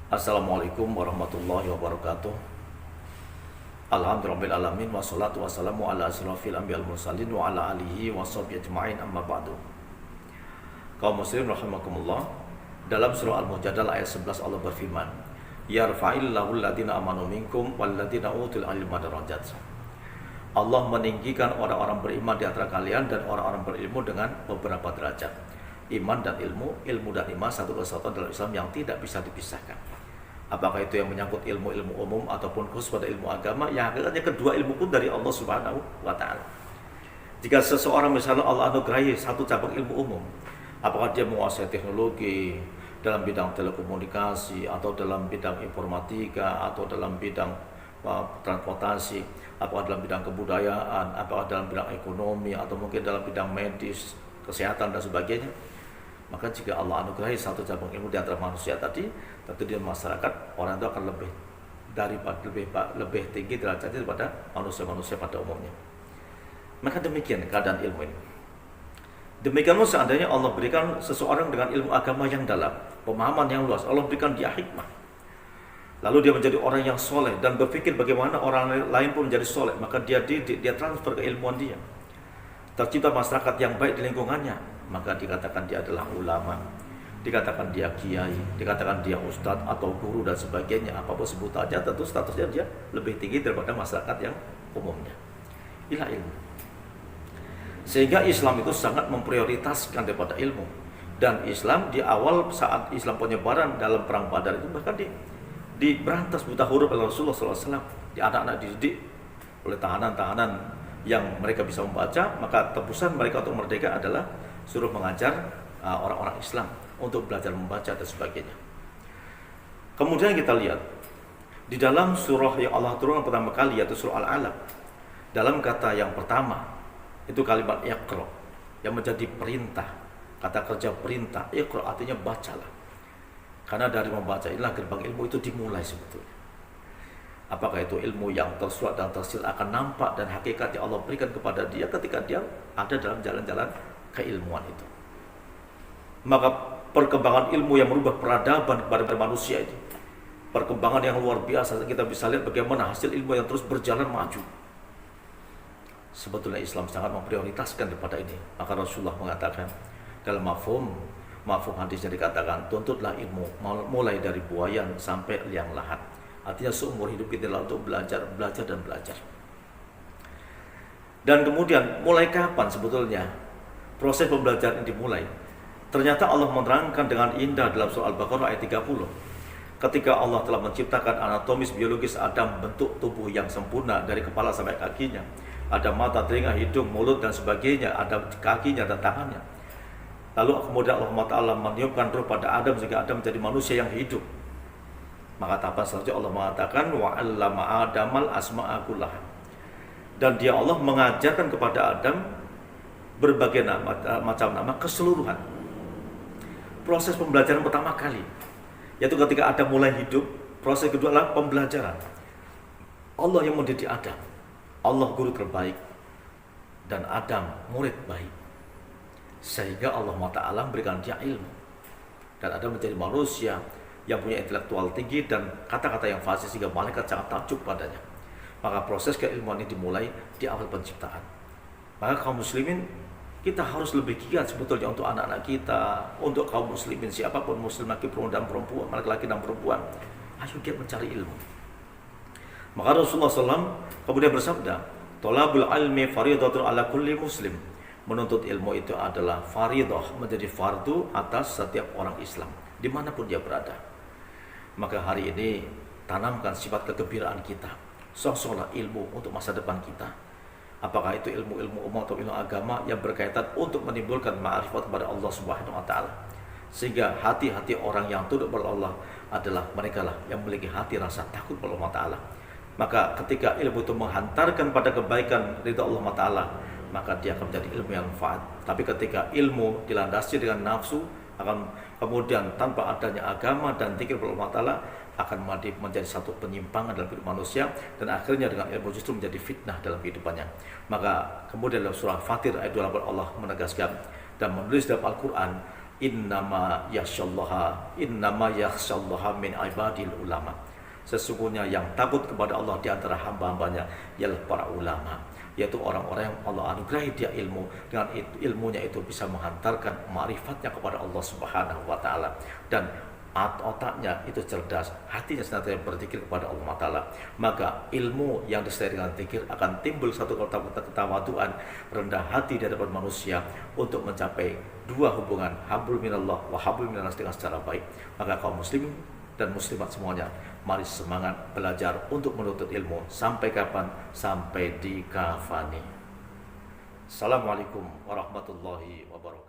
Assalamualaikum warahmatullahi wabarakatuh. Alhamdulillahirrahmanirrahim. Wassalatu wassalamu ala asrafil anbiya'il mursalin wa ala alihi wa sahbihi ajma'in, amma ba'du. Kaum muslimin rahimakumullah, dalam surah Al-Mujadalah ayat 11 Allah berfirman, yarfa'illahu alladhina amanu minkum walladhina utul ilma darajat. Allah meninggikan orang-orang beriman di antara kalian dan orang-orang berilmu dengan beberapa derajat. Iman dan ilmu dan iman satu kesatuan dalam Islam yang tidak bisa dipisahkan. Apakah itu yang menyangkut ilmu-ilmu umum ataupun khusus pada ilmu agama, yang akhirnya kedua ilmu pun dari Allah Subhanahu wa Ta'ala. Jika seseorang misalnya Allah anugerahi satu cabang ilmu umum, apakah dia menguasai teknologi dalam bidang telekomunikasi atau dalam bidang informatika atau dalam bidang transportasi, apakah dalam bidang kebudayaan, apakah dalam bidang ekonomi atau mungkin dalam bidang medis, kesehatan dan sebagainya, maka jika Allah anugerahi satu cabang ilmu di antara manusia tadi, tentu di masyarakat orang itu akan lebih tinggi derajatnya daripada manusia-manusia pada umumnya. Maka demikian keadaan ilmu ini. Demikian pun seandainya Allah berikan seseorang dengan ilmu agama yang dalam, pemahaman yang luas, Allah berikan dia hikmah, lalu dia menjadi orang yang soleh dan berpikir bagaimana orang lain pun menjadi soleh, maka dia transfer keilmuan dia. Tercipta masyarakat yang baik di lingkungannya, maka dikatakan dia adalah ulama, dikatakan dia kiai, dikatakan dia ustadz atau guru dan sebagainya. Apapun sebutannya, tentu statusnya dia lebih tinggi daripada masyarakat yang umumnya. Inilah ilmu. Sehingga Islam itu sangat memprioritaskan daripada ilmu. Dan Islam di awal saat Islam penyebaran dalam perang Badar itu bahkan diberantas buta huruf oleh Rasulullah SAW. Di anak-anak dididik oleh tahanan-tahanan yang mereka bisa membaca, maka tebusan mereka untuk merdeka adalah suruh mengajar orang-orang Islam untuk belajar membaca dan sebagainya. Kemudian kita lihat di dalam surah yang Allah turunkan pertama kali, yaitu surah Al-Alaq, dalam kata yang pertama itu kalimat iqra yang menjadi perintah, kata kerja perintah. Iqra artinya bacalah, karena dari membaca inilah gerbang ilmu itu dimulai sebetulnya. Apakah itu ilmu yang tersurat dan tersil akan nampak dan hakikat yang Allah berikan kepada dia ketika dia ada dalam jalan-jalan keilmuan itu. Maka perkembangan ilmu yang merubah peradaban kepada manusia itu, perkembangan yang luar biasa. Kita bisa lihat bagaimana hasil ilmu yang terus berjalan maju. Sebetulnya Islam sangat memprioritaskan daripada ini. Maka Rasulullah mengatakan dalam mafhum hadisnya dikatakan, tuntutlah ilmu mulai dari buayan sampai liang lahat. Artinya seumur hidup kita untuk belajar dan belajar. Dan kemudian mulai kapan sebetulnya proses pembelajaran ini dimulai? Ternyata Allah menerangkan dengan indah dalam surah Al-Baqarah ayat 30. Ketika Allah telah menciptakan anatomis biologis Adam, bentuk tubuh yang sempurna dari kepala sampai kakinya, ada mata, telinga, hidung, mulut dan sebagainya, ada kakinya dan tangannya. Lalu kemudian Allah Ta'ala meniupkan ruh pada Adam sehingga Adam menjadi manusia yang hidup. Maka tahapan selanjutnya Allah mengatakan wa'allama Adamal asma'a kullaha. Dan dia Allah mengajarkan kepada Adam berbagai macam nama keseluruhan. Proses pembelajaran pertama kali, yaitu ketika Adam mulai hidup. Proses kedua adalah pembelajaran. Allah yang mendidik Adam, Allah guru terbaik, dan Adam murid baik. Sehingga Allah Ta'ala memberikan dia ilmu, dan Adam menjadi manusia yang punya intelektual tinggi dan kata-kata yang fasih sehingga malaikat sangat takjub padanya. Maka proses keilmuan ini dimulai di awal penciptaan. Maka kaum muslimin, kita harus lebih giat sebetulnya untuk anak-anak kita, untuk kaum muslimin siapapun, muslim laki-laki dan perempuan, laki-laki dan perempuan, ayo giat mencari ilmu. Maka Rasulullah SAW kemudian bersabda, tolabul ilmi faridatun ala kulli muslim. Menuntut ilmu itu adalah faridah, menjadi fardu atas setiap orang Islam dimanapun dia berada. Maka hari ini tanamkan sifat kegembiraan kita, sok-soklah ilmu untuk masa depan kita. Apakah itu ilmu-ilmu umum atau ilmu agama yang berkaitan untuk menimbulkan ma'rifat kepada Allah Subhanahu wa Ta'ala, sehingga hati-hati orang yang tunduk kepada Allah adalah mereka lah yang memiliki hati rasa takut kepada Allah Ta'ala. Maka ketika ilmu itu menghantarkan pada kebaikan ridha Allah Ta'ala, maka dia akan menjadi ilmu yang manfaat. Tapi ketika ilmu dilandasi dengan nafsu, akan kemudian tanpa adanya agama dan zikir kepada Allah Ta'ala, akan menjadi satu penyimpangan dalam hidup manusia, dan akhirnya dengan ilmu justru menjadi fitnah dalam kehidupannya. Maka kemudian dalam surah Fatir ayat 28 Allah menegaskan dan menulis dalam Al-Quran innama yakhsyallaha min ibadil ulama. Sesungguhnya yang takut kepada Allah di antara hamba-hambanya ialah para ulama, yaitu orang-orang yang Allah anugerahi dia ilmu, dengan ilmunya itu bisa menghantarkan ma'rifatnya kepada Allah Subhanahu wa taala, dan otaknya itu cerdas, hatinya senantiasa berzikir kepada Allah Ta'ala. Maka ilmu yang disertai dengan zikir akan timbul satu ketawaduan, rendah hati di hadapan manusia untuk mencapai dua hubungan, hablum minallah wa hablum minannas, dengan secara baik. Maka kaum muslimin dan muslimat semuanya, mari semangat belajar untuk menuntut ilmu. Sampai kapan? Sampai dikafani. Assalamualaikum warahmatullahi wabarakatuh.